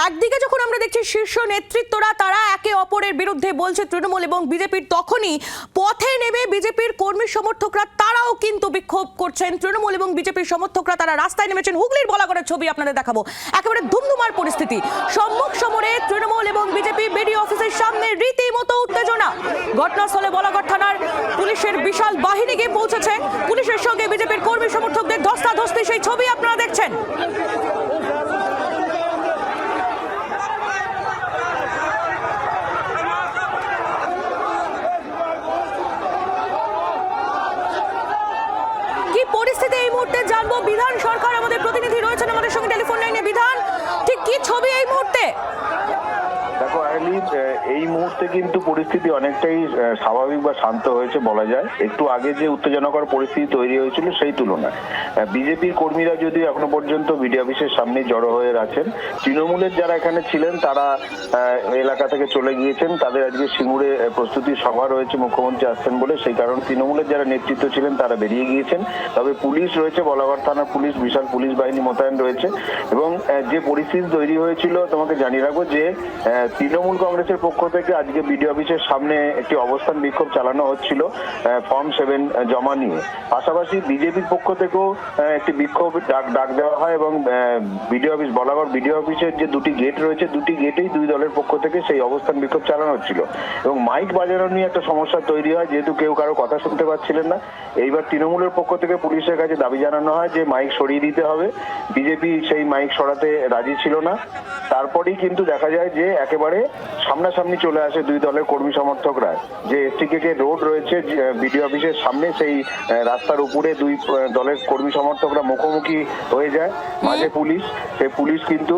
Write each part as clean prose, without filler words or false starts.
একদিকে যখন আমরা দেখছি শীর্ষ নেতৃত্বরা তারা একে অপরের বিরুদ্ধে বলছে তৃণমূল এবং বিজেপির, তখনই পথে নেমে বিজেপির কর্মী সমর্থকরা তারাও কিন্তু বিক্ষোভ করছেন। তৃণমূল এবং বিজেপির সমর্থকরা তারা রাস্তায় নেমেছেন। হুগলির বলাগড়ের ছবি আপনাদের দেখাবো, একেবারে ধুমধুমার পরিস্থিতি। সম্মুখ সমরে তৃণমূল এবং বিজেপি বিডিও অফিসের সামনে রীতিমতো উত্তেজনা। ঘটনাস্থলে বলাগড় থানার পুলিশের বিশাল বাহিনী গিয়ে পৌঁছেছে। পুলিশের সঙ্গে বিজেপির কর্মী সমর্থকদের ধস্তাধস্তি, সেই ছবি আপনারা দেখছেন। কি পরিস্থিতি এই মুহূর্তে জানবো। বিধান সরকার আমাদের প্রতিনিধি রয়েছেন আমাদের সঙ্গে টেলিফোন লাইনে। বিধান, ঠিক কি ছবি এই মুহূর্তে? দেখো আইলি, এই মুহূর্তে কিন্তু পরিস্থিতি অনেকটাই স্বাভাবিক বা শান্ত হয়েছে বলা যায়। একটু আগে যে উত্তেজনাকর পরিস্থিতি তৈরি হয়েছিল সেই তুলনায় বিজেপির কর্মীরা যদি এখনো পর্যন্ত বিডিও অফিসের সামনে জড়ো হয়ে আছেন। তৃণমূলের যারা এখানে ছিলেন তারা এলাকা থেকে চলে গিয়েছেন। তাদের আজকে সিঙ্গুরে প্রস্তুতি সভা রয়েছে, মুখ্যমন্ত্রী আসছেন বলে, সেই কারণে তৃণমূলের যারা নেতৃত্ব ছিলেন তারা বেরিয়ে গিয়েছেন। তবে পুলিশ রয়েছে, বলাগড় থানার পুলিশ, বিশাল পুলিশ বাহিনী মোতায়েন রয়েছে। এবং যে পরিস্থিতি তৈরি হয়েছিল তোমাকে জানিয়ে রাখবো যে তৃণমূল কংগ্রেসের পক্ষ থেকে আজকে বিডিও অফিসের সামনে একটি অবস্থান বিক্ষোভ চালানো হচ্ছিল ফর্ম 7 জমা নিয়ে। পাশাপাশি বিজেপির পক্ষ থেকেও একটি বিক্ষোভ ডাক দেওয়া হয় এবং বিডিও অফিস, বলাগড় বিডিও অফিসের যে দুটি গেট রয়েছে, দুটি গেটেই দুই দলের পক্ষ থেকে সেই অবস্থান বিক্ষোভ চালানো হচ্ছিল। এবং মাইক বাজানো নিয়ে একটা সমস্যা তৈরি হয়, যেহেতু কেউ কারো কথা শুনতে পাচ্ছিলেন না। এইবার তৃণমূলের পক্ষ থেকে পুলিশের কাছে দাবি জানানো হয় যে মাইক সরিয়ে দিতে হবে। বিজেপি সেই মাইক সরাতে রাজি ছিল না। তারপরেই কিন্তু দেখা যায় যে একেবারে সামনাসামনি চলে আসে দুই দলের কর্মী সমর্থকরা। যে এসটিকে রোড রয়েছে বিডিও অফিসের সামনে, সেই রাস্তার উপরে দুই দলের কর্মী সমর্থকরা মুখোমুখি হয়ে যায়। মাঝে পুলিশ, সেই পুলিশ কিন্তু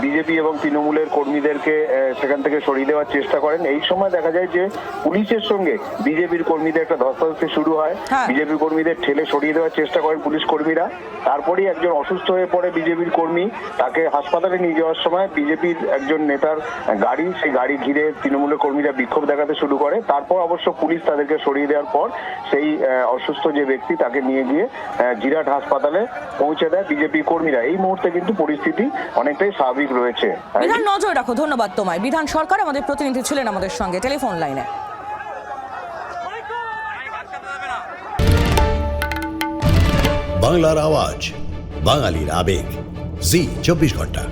বিজেপি এবং তৃণমূলের কর্মীদেরকে সেখান থেকে সরিয়ে দেওয়ার চেষ্টা করেন। এই সময় দেখা যায় যে পুলিশের সঙ্গে বিজেপির কর্মীদের একটা ধস্তাধস্তি শুরু হয়। বিজেপি কর্মীদের ঠেলে সরিয়ে দেওয়ার চেষ্টা করেন পুলিশ কর্মীরা। তারপরেই একজন অসুস্থ হয়ে পড়ে বিজেপির কর্মী, তাকে হাসপাতালে নিয়ে যাওয়ার সময় বিজেপির একজন নেতার গাড়ি, সেই গাড়ি ঘিরে তৃণমূলের কর্মীরা বিক্ষোভ দেখাতে শুরু করে। তারপর অবশ্য পুলিশ তাদেরকে সরিয়ে দেওয়ার পর সেই অসুস্থ যে ব্যক্তি তাকে নিয়ে গিয়ে জিরাট হাসপাতালে পৌঁছে দেয় বিজেপি কর্মীরা। এই মুহূর্তে কিন্তু পরিস্থিতি অনেকটাই স্বাভাবিক রয়েছে। বিধান, নজর রাখো। ধন্যবাদ তোমায়। বিধান সরকার আমাদের প্রতিনিধি ছিলেন আমাদের সঙ্গে টেলিফোন লাইনে। বাংলার আওয়াজ, বাঙালির আবেগ, জি 24 ঘন্টা।